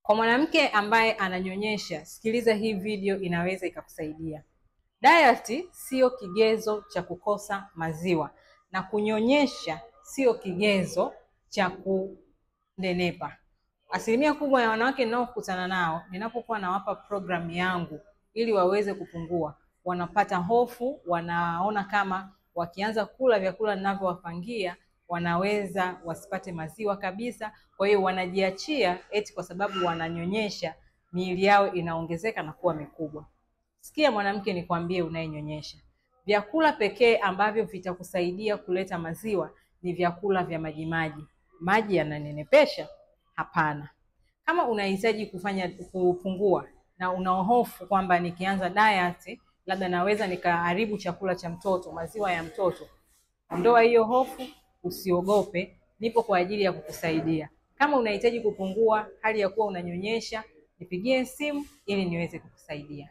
Kwa mwanamke ambaye ananyonyesha, sikiliza hii video, inaweza ikakusaidia. Diet sio kigezo cha kukosa maziwa na kunyonyesha sio kigezo cha kunenepa. Asilimia kubwa ya wanawake ninaokutana nao ninapokuwa nawapa program yangu ili waweze kupungua, wanapata hofu, wanaona kama wakianza kula vyakula ninavyowapangia wanaweza wasipate maziwa kabisa. Kwa hiyo wanajiachia eti kwa sababu wananyonyesha miili yao inaongezeka na kuwa mikubwa. Sikia mwanamke, nikwambie unayenyonyesha, vyakula pekee ambavyo vitakusaidia kuleta maziwa ni vyakula vya majimaji. Maji yananenepesha? Hapana. Kama unahitaji kupungua na unahofu kwamba nikianza diet labda naweza nikaharibu chakula cha mtoto, maziwa ya mtoto, ondoa hiyo hofu, usiogope, nipo kwa ajili ya kukusaidia. Kama unahitaji kupungua hali ya kuwa unanyonyesha, nipigie simu ili niweze kukusaidia.